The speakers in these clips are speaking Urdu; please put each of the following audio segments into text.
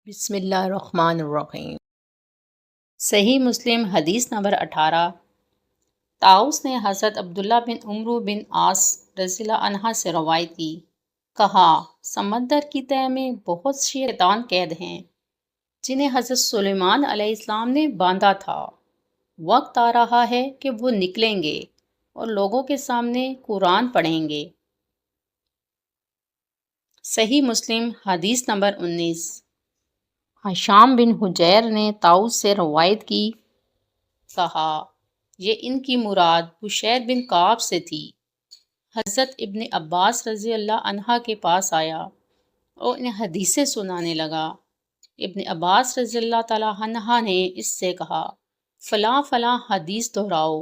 بسم اللہ الرحمن الرحیم۔ صحیح مسلم حدیث نمبر 18۔ طاؤس نے حضرت عبداللہ بن عمرو بن عاص رضی اللہ عنہ سے روایت کی، کہا سمندر کی تہہ میں بہت شیطان قید ہیں جنہیں حضرت سلیمان علیہ السلام نے باندھا تھا۔ وقت آ رہا ہے کہ وہ نکلیں گے اور لوگوں کے سامنے قرآن پڑھیں گے۔ صحیح مسلم حدیث نمبر 19۔ ہشام بن حجیر نے طاؤس سے روایت کی، کہا یہ ان کی مراد بشیر بن کعب سے تھی۔ حضرت ابن عباس رضی اللہ عنہ کے پاس آیا اور انہیں حدیثیں سنانے لگا۔ ابن عباس رضی اللہ تعالیٰ عنہ نے اس سے کہا فلاں فلاں حدیث دہراؤ۔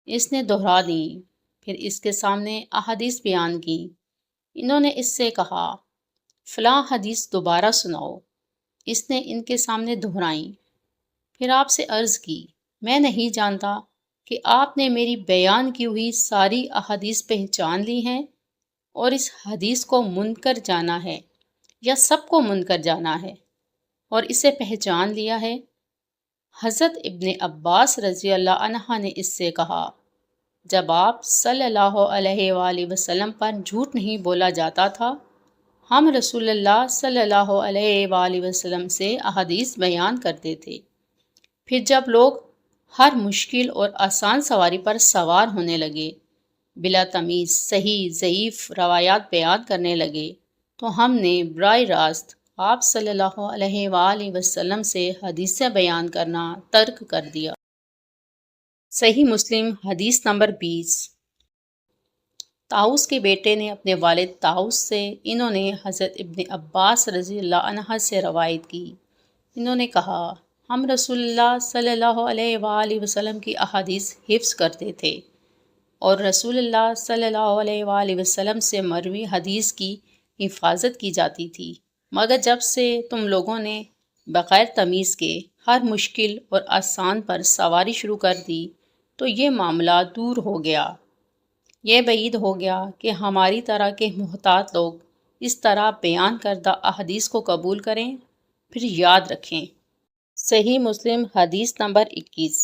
اس نے دہرا دی، پھر اس کے سامنے احادیث بیان کی۔ انہوں نے اس سے کہا فلاں حدیث دوبارہ سناؤ۔ اس نے ان کے سامنے دہرائیں۔ پھر آپ سے عرض کی میں نہیں جانتا کہ آپ نے میری بیان کی ہوئی ساری احادیث پہچان لی ہیں اور اس حدیث کو منکر جانا ہے یا سب کو منکر جانا ہے اور اسے پہچان لیا ہے۔ حضرت ابن عباس رضی اللہ عنہ نے اس سے کہا جب آپ صلی اللہ علیہ وآلہ وسلم پر جھوٹ نہیں بولا جاتا تھا، ہم رسول اللہ صلی اللہ علیہ وآلہ وسلم سے احادیث بیان کرتے تھے۔ پھر جب لوگ ہر مشکل اور آسان سواری پر سوار ہونے لگے، بلا تمیز صحیح ضعیف روایات بیان کرنے لگے، تو ہم نے براہ راست آپ صلی اللہ علیہ وآلہ وسلم سے حدیثیں بیان کرنا ترک کر دیا۔ صحیح مسلم حدیث نمبر 20۔ طاؤس کے بیٹے نے اپنے والد طاؤس سے، انہوں نے حضرت ابن عباس رضی اللہ عنہ سے روایت کی، انہوں نے کہا ہم رسول اللہ صلی اللہ علیہ وآلہ وسلم کی احادیث حفظ کرتے تھے اور رسول اللہ صلی اللہ علیہ وآلہ وسلم سے مروی حدیث کی حفاظت کی جاتی تھی، مگر جب سے تم لوگوں نے بغیر تمیز کے ہر مشکل اور آسان پر سواری شروع کر دی تو یہ معاملہ دور ہو گیا۔ یہ بعید ہو گیا کہ ہماری طرح کے محتاط لوگ اس طرح بیان کردہ احادیث کو قبول کریں، پھر یاد رکھیں۔ صحیح مسلم حدیث نمبر 21۔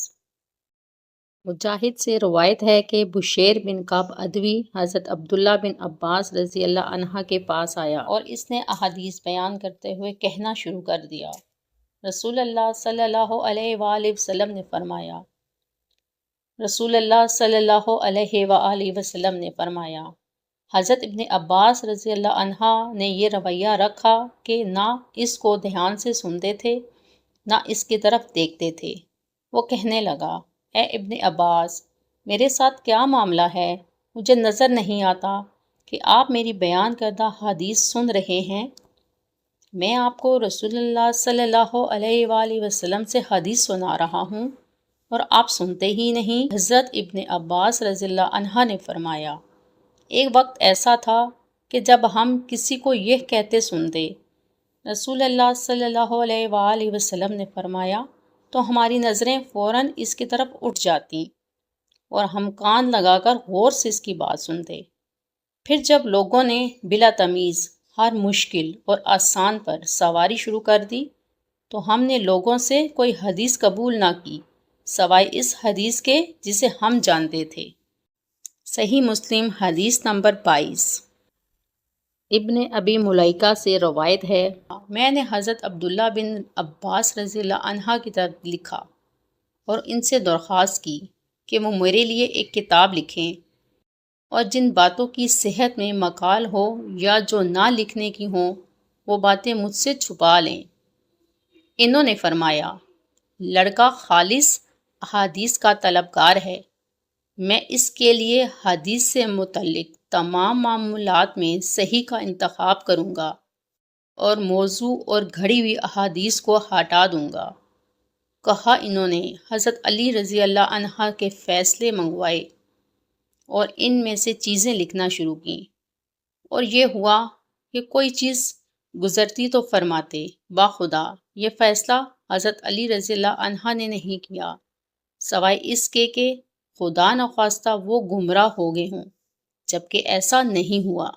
مجاہد سے روایت ہے کہ بشیر بن کعب ادوی حضرت عبداللہ بن عباس رضی اللہ عنہ کے پاس آیا اور اس نے احادیث بیان کرتے ہوئے کہنا شروع کر دیا، رسول اللہ صلی اللہ علیہ وآلہ وسلم نے فرمایا، رسول اللہ صلی اللہ علیہ وآلہ وسلم نے فرمایا۔ حضرت ابن عباس رضی اللہ عنہ نے یہ رویہ رکھا کہ نہ اس کو دھیان سے سنتے تھے نہ اس کی طرف دیکھتے تھے۔ وہ کہنے لگا اے ابن عباس، میرے ساتھ کیا معاملہ ہے؟ مجھے نظر نہیں آتا کہ آپ میری بیان کردہ حدیث سن رہے ہیں۔ میں آپ کو رسول اللہ صلی اللہ علیہ وآلہ وسلم سے حدیث سنا رہا ہوں اور آپ سنتے ہی نہیں۔ حضرت ابن عباس رضی اللہ عنہ نے فرمایا ایک وقت ایسا تھا کہ جب ہم کسی کو یہ کہتے سنتے، رسول اللہ صلی اللہ علیہ وآلہ وسلم نے فرمایا، تو ہماری نظریں فوراً اس کی طرف اٹھ جاتی اور ہم کان لگا کر غور سے اس کی بات سنتے۔ پھر جب لوگوں نے بلا تمیز ہر مشکل اور آسان پر سواری شروع کر دی تو ہم نے لوگوں سے کوئی حدیث قبول نہ کی سوائے اس حدیث کے جسے ہم جانتے تھے۔ صحیح مسلم حدیث نمبر 22۔ ابن ابی ملیکہ سے روایت ہے، میں نے حضرت عبداللہ بن عباس رضی اللہ عنہ کی طرف لکھا اور ان سے درخواست کی کہ وہ میرے لیے ایک کتاب لکھیں اور جن باتوں کی صحت میں مقال ہو یا جو نہ لکھنے کی ہوں وہ باتیں مجھ سے چھپا لیں۔ انہوں نے فرمایا لڑکا خالص احادیث کا طلبگار ہے، میں اس کے لیے حدیث سے متعلق تمام معاملات میں صحیح کا انتخاب کروں گا اور موضوع اور گھڑی ہوئی احادیث کو ہٹا دوں گا۔ کہا انہوں نے حضرت علی رضی اللہ عنہ کے فیصلے منگوائے اور ان میں سے چیزیں لکھنا شروع کیں، اور یہ ہوا کہ کوئی چیز گزرتی تو فرماتے باخدا یہ فیصلہ حضرت علی رضی اللہ عنہ نے نہیں کیا سوائے اس کے کہ خدا نخواستہ وہ گمراہ ہو گئے ہوں، جبکہ ایسا نہیں ہوا۔